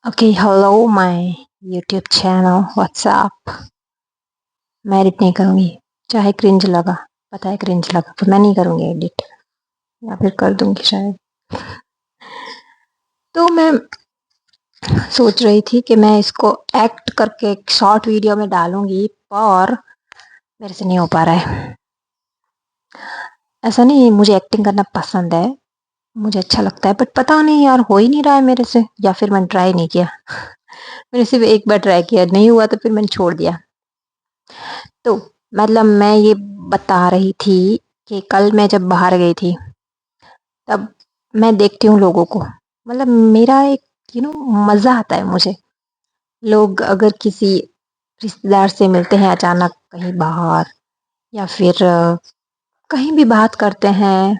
Okay, hello my YouTube channel. What's up? मैं edit नहीं करूँगी, चाहे क्रिंज लगा, पता है क्रिंज लगा, पर मैं नहीं करूँगी एडिट, या फिर कर दूँगी शायद। तो मैं सोच रही थी कि मैं इसको एक्ट करके एक शॉर्ट वीडियो में डालूँगी, पर मेरे से नहीं हो पा रहा है। ऐसा नहीं, मुझे एक्टिंग करना पसंद है, मुझे अच्छा लगता है, बट पता नहीं यार, हो ही नहीं रहा है मेरे से, या फिर मैंने ट्राई नहीं किया। मैंने सिर्फ एक बार ट्राई किया, नहीं हुआ तो फिर मैंने छोड़ दिया। तो मतलब मैं ये बता रही थी कि कल मैं जब बाहर गई थी, तब मैं देखती हूँ लोगों को, मतलब मेरा एक मज़ा आता है मुझे। लोग अगर किसी रिश्तेदार से मिलते हैं अचानक कहीं बाहर, या फिर कहीं भी बात करते हैं,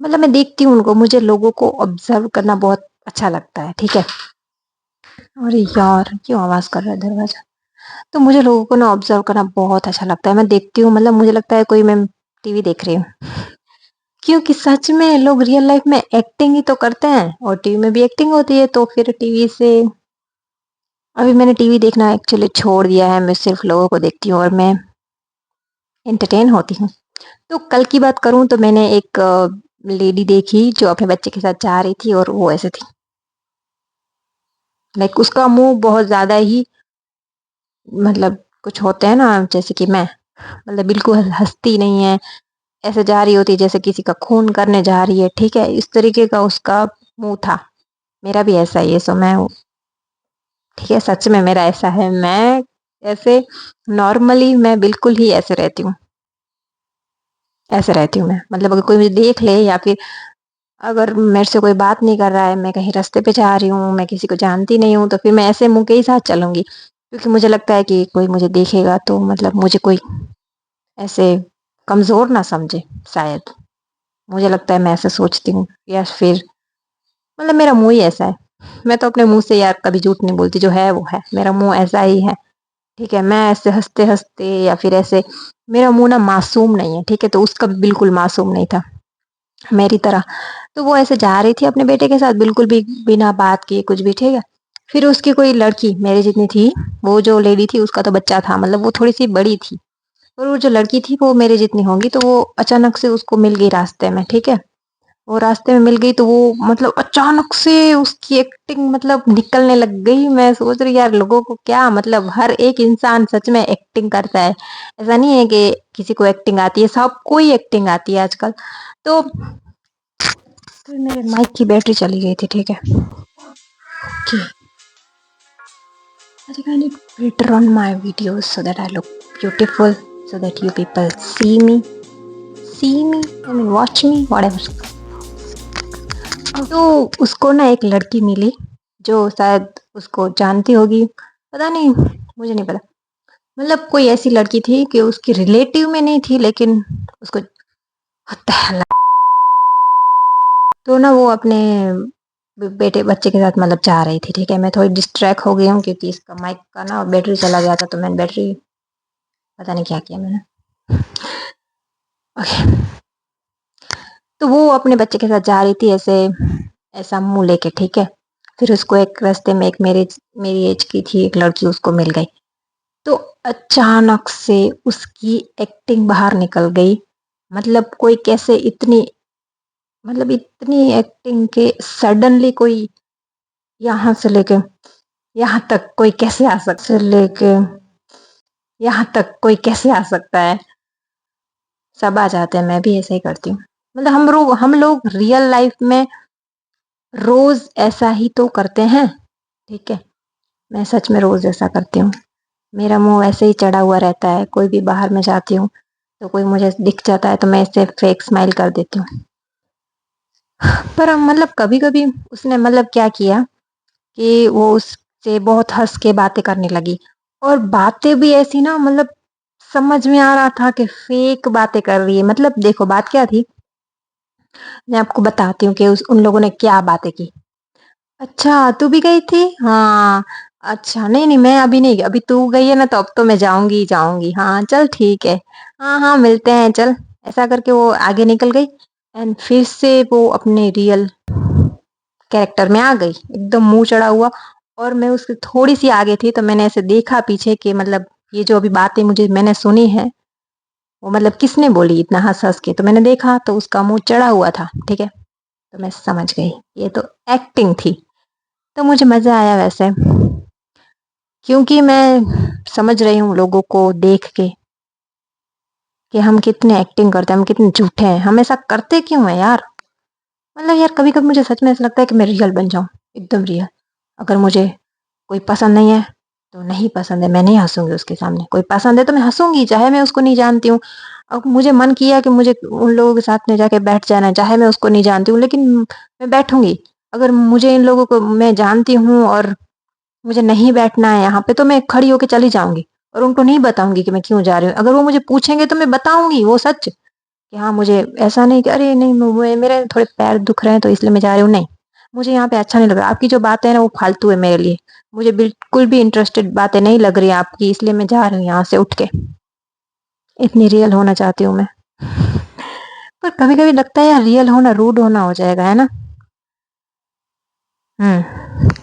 मतलब मैं देखती हूँ उनको, मुझे लोगों को ऑब्जर्व करना बहुत अच्छा लगता है, ठीक है। अरे यार, क्यों आवाज़ कर रहा है दरवाज़ा। तो मुझे लोगों को ना ऑब्जर्व करना बहुत अच्छा लगता है, मैं देखती हूँ, मतलब मुझे लगता है कोई मैं टीवी देख रही हूँ, क्योंकि सच में लोग रियल लाइफ में एक्टिंग ही तो करते हैं और टीवी में भी एक्टिंग होती है, तो फिर टीवी से अभी मैंने टीवी देखना एक्चुअली छोड़ दिया है, मैं सिर्फ लोगों को देखती हूँ और मैं एंटरटेन होती हूँ। तो कल की बात करूँ तो मैंने एक लेडी देखी जो अपने बच्चे के साथ जा रही थी, और वो ऐसे थी, लाइक उसका मुंह बहुत ज़्यादा ही, मतलब कुछ होते हैं ना, जैसे कि मैं, मतलब बिल्कुल हंसती नहीं है, ऐसे जा रही होती है जैसे किसी का खून करने जा रही है, ठीक है, इस तरीके का उसका मुंह था। मेरा भी ऐसा ही है, सो मैं, ठीक है, सच में मेरा ऐसा है, मैं ऐसे नॉर्मली मैं बिल्कुल ही ऐसे रहती हूँ, ऐसे रहती हूँ मैं, मतलब अगर कोई मुझे देख ले, या फिर अगर मेरे से कोई बात नहीं कर रहा है, मैं कहीं रास्ते पे जा रही हूँ, मैं किसी को जानती नहीं हूँ, तो फिर मैं ऐसे मुंह के ही साथ चलूँगी, क्योंकि मुझे लगता है कि कोई मुझे देखेगा तो मतलब मुझे कोई ऐसे कमज़ोर ना समझे, शायद, मुझे लगता है, मैं ऐसे सोचती हूँ, या फिर मतलब मेरा मुँह ही ऐसा है। मैं तो अपने मुँह से यार कभी झूठ नहीं बोलती, जो है वो है, मेरा मुँह ऐसा ही है। ठीक है, मैं ऐसे हँसते-हँसते या फिर ऐसे, मेरा मुँह ना मासूम नहीं है, ठीक है? तो उसका बिल्कुल मासूम नहीं था, मेरी तरह। तो वो ऐसे जा रही थी अपने बेटे के साथ, बिल्कुल भी बिना बात किए कुछ भी, ठीक है? फिर उसकी कोई लड़की मेरे जितनी थी, वो जो लेडी थी उसका तो बच्चा था, मतलब वो थोड़ी-सी बड़ी थी, और वो जो लड़की थी वो मेरे जितनी होंगी, तो वो अचानक से उसको मिल गई रास्ते में, ठीक है? वो रास्ते में मिल गई तो वो मतलब अचानक से उसकी एक्टिंग मतलब निकलने लग गई। मैं सोच रही यार, लोगों को क्या, मतलब हर एक इंसान सच में एक्टिंग करता है। ऐसा नहीं है कि किसी को एक्टिंग आती है, सबको ही एक्टिंग आती है आजकल। तो मेरे माइक की बैटरी चली गई थी, ठीक है। Okay. I think I need glitter on my videos so that I look beautiful, so that you people I mean watch me, whatever. तो उसको ना एक लड़की मिली, जो शायद उसको जानती होगी, पता नहीं, मुझे नहीं पता। मतलब कोई ऐसी लड़की थी कि उसकी रिलेटिव में नहीं थी, लेकिन उसको what the hell? तो ना वो अपने बेटे बच्चे के साथ मतलब जा रही थी, ठीक है। मैं थोड़ी डिस्ट्रैक्ट हो गई हूँ क्योंकि इसका माइक का ना बैटरी चला गया था, तो मैंने बैटरी, पता नहीं क्या किया मैंने। ओके, तो वो अपने बच्चे के साथ जा रही थी ऐसे, ऐसा मुंह लेके, ठीक है। फिर उसको एक रास्ते में एक मेरी एज की थी एक लड़की, उसको मिल गई, तो अचानक से उसकी एक्टिंग बाहर निकल गई। मतलब कोई कैसे इतनी, मतलब इतनी एक्टिंग के सडनली कोई यहाँ से लेके यहाँ तक कोई कैसे आ सकता, से लेके यहाँ तक कोई कैसे आ सकता है, सब आ जाते हैं, मैं भी ऐसे ही करती हूँ। मतलब हम लोग रियल लाइफ में रोज ऐसा ही तो करते हैं, ठीक है। मैं सच में रोज ऐसा करती हूँ, मेरा मुंह ऐसे ही चढ़ा हुआ रहता है, कोई भी बाहर में जाती हूँ तो कोई मुझे दिख जाता है तो मैं ऐसे फेक स्माइल कर देती हूँ। पर मतलब कभी कभी उसने मतलब क्या किया कि वो उससे बहुत हंस के बातें करने लगी, और बातें भी ऐसी ना, मतलब समझ में आ रहा था कि फेक बातें कर रही है। मतलब देखो बात क्या थी, मैं आपको बताती हूँ कि उन लोगों ने क्या बातें की। अच्छा, तू भी गई थी? हाँ, अच्छा, नहीं-नहीं मैं अभी नहीं गई, अभी तू गई है ना तो अब तो मैं जाऊँगी ही जाऊँगी। हाँ, चल ठीक है। हाँ, हाँ, मिलते हैं चल। ऐसा करके वो आगे निकल गई, एंड फिर से वो अपने रियल कैरेक्टर में आ गई, एकदम मुँह चढ़ा हुआ, और मैं उससे थोड़ी-सी आगे थी तो मैंने ऐसे देखा पीछे कि मतलब ये जो अभी बातें मुझे मैंने सुनी है, वो मतलब किसने बोली इतना हँस-हँस के? तो मैंने देखा तो उसका मुँह चढ़ा हुआ था, ठीक है? तो मैं समझ गई, ये तो एक्टिंग थी। तो मुझे मज़ा आया वैसे, क्योंकि मैं समझ रही हूँ लोगों को देख के कि हम कितने एक्टिंग करते हैं, हम कितने झूठे हैं, हम ऐसा करते क्यों हैं यार? मतलब यार कभी-कभी मुझे सच में ऐसा लगता है कि मैं रियल बन जाऊँ, एकदम रियल। अगर मुझे कोई पसंद नहीं है, तो नहीं पसंद है, मैं नहीं हँसूँगी उसके सामने। कोई पसंद है तो मैं हँसूँगी, चाहे मैं उसको नहीं जानती हूँ। अब मुझे मन किया कि मुझे उन लोगों के साथ में जाके बैठ जाना है, चाहे मैं उसको नहीं जानती हूँ, लेकिन मैं बैठूँगी। अगर मुझे इन लोगों को मैं जानती हूँ और मुझे नहीं बैठना है यहाँ पे, तो मैं खड़ी होके चली जाऊँगी और उनको नहीं बताऊँगी कि मैं क्यों जा रही हूँ। अगर वो मुझे पूछेंगे तो मैं बताऊँगी वो सच, कि हाँ, मुझे ऐसा नहीं कि अरे नहीं मेरे थोड़े पैर दुख रहे हैं तो इसलिए मैं जा रही हूँ, नहीं। मुझे यहाँ पे अच्छा नहीं लग रहा। आपकी जो बातें हैं ना वो फालतू है मेरे लिए। मुझे बिल्कुल भी इंटरेस्टेड बातें नहीं लग रही हैं आपकी, इसलिए मैं जा रही हूँ यहाँ से उठ के। इतनी रियल होना चाहती हूँ मैं। पर कभी-कभी लगता है यार रियल होना रूड होना हो जाएगा, है ना? हुँ।